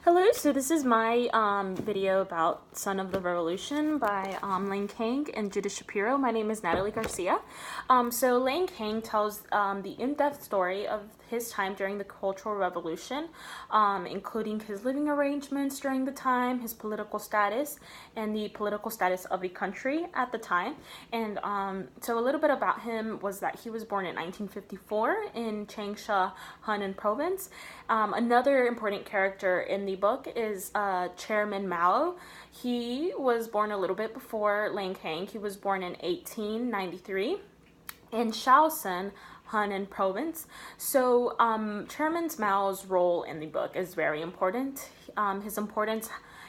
Hello, so this is my video about Son of the Revolution by Lang Kang and Judith Shapiro. My name is Natalie Garcia. So Lang Kang tells the in-depth story of his time during the Cultural Revolution, including his living arrangements during the time, his political status, and the political status of the country at the time. And so a little bit about him was that he was born in 1954 in Changsha, Henan Province. Another important character in the book is Chairman Mao. He was born a little bit before Lang Kang. He was born in 1893 in Shaoxing, Henan Province. So Chairman Mao's role in the book is very important. His importance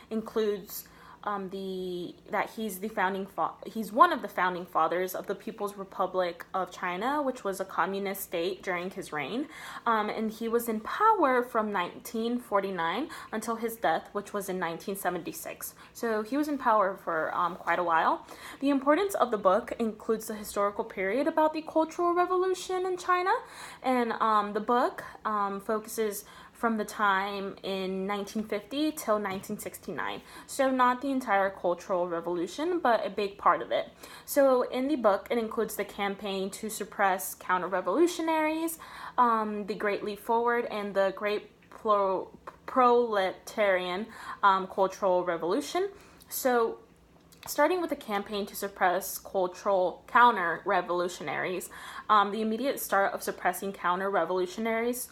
includes that he's one of the founding fathers of the People's Republic of China, which was a communist state during his reign, and he was in power from 1949 until his death, which was in 1976. So he was in power for quite a while. The importance of the book includes the historical period about the Cultural Revolution in China, and the book focuses from the time in 1950 till 1969. So not the entire Cultural Revolution, but a big part of it. So in the book, it includes the campaign to suppress counter-revolutionaries, the Great Leap Forward, and the Great Proletarian Cultural Revolution. So starting with the campaign to suppress cultural counter-revolutionaries, the immediate start of suppressing counter-revolutionaries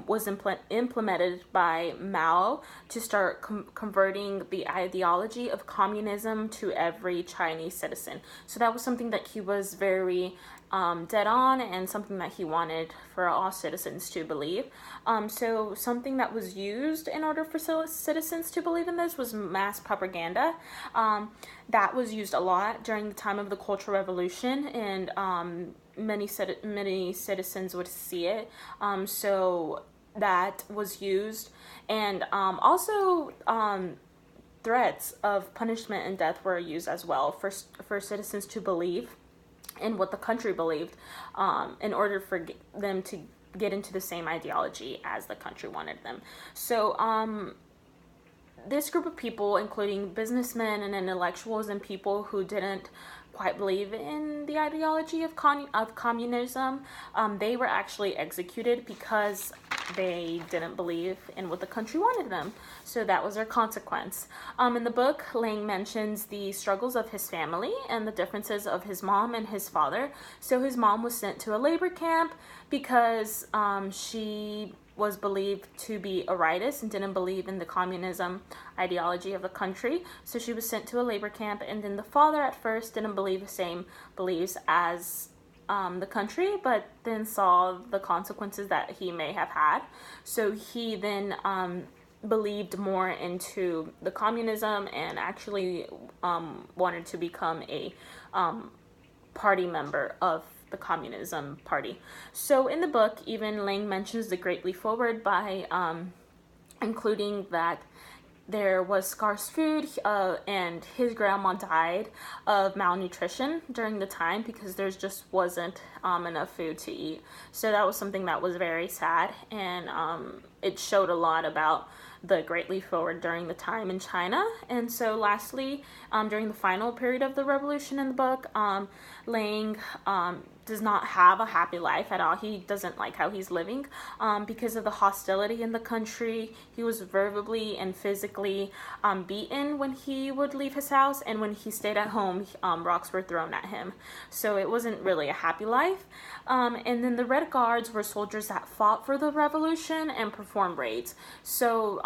was implemented by Mao to start converting the ideology of communism to every Chinese citizen. So that was something that he was very dead on, and something that he wanted for all citizens to believe. So something that was used in order for citizens to believe in this was mass propaganda. That was used a lot during the time of the Cultural Revolution, and many citizens would see it. So that was used, and also threats of punishment and death were used as well for citizens to believe in what the country believed, in order for them to get into the same ideology as the country wanted them. So this group of people, including businessmen and intellectuals and people who didn't quite believe in the ideology of communism, they were actually executed because they didn't believe in what the country wanted them. So that was their consequence. In the book, Lang mentions the struggles of his family and the differences of his mom and his father. So his mom was sent to a labor camp because she was believed to be a rightist and didn't believe in the communism ideology of the country. So she was sent to a labor camp, and then the father at first didn't believe the same beliefs as the country, but then saw the consequences that he may have had. So he then believed more into the communism and actually wanted to become a party member of the Communism Party. So in the book, even Lang mentions the Great Leap Forward by including that there was scarce food, and his grandma died of malnutrition during the time because there just wasn't enough food to eat. So that was something that was very sad, and it showed a lot about the Great Leap Forward during the time in China. And so lastly, during the final period of the revolution in the book, Lang does not have a happy life at all. He doesn't like how he's living because of the hostility in the country. He was verbally and physically beaten when he would leave his house, and when he stayed at home, rocks were thrown at him. So it wasn't really a happy life. And then the Red Guards were soldiers that fought for the revolution and performed raids. So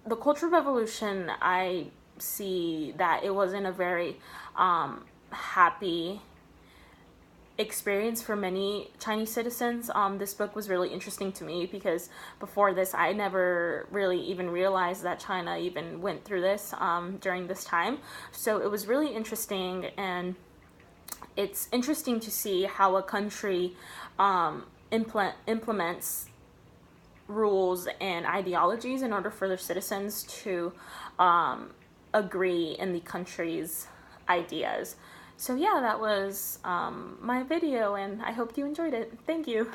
the Cultural Revolution, I see that it wasn't a very happy experience for many Chinese citizens. This book was really interesting to me because before this, I never really even realized that China even went through this during this time. So it was really interesting, and it's interesting to see how a country implements rules and ideologies in order for their citizens to agree in the country's ideas. So yeah, that was my video, and I hope you enjoyed it. Thank you.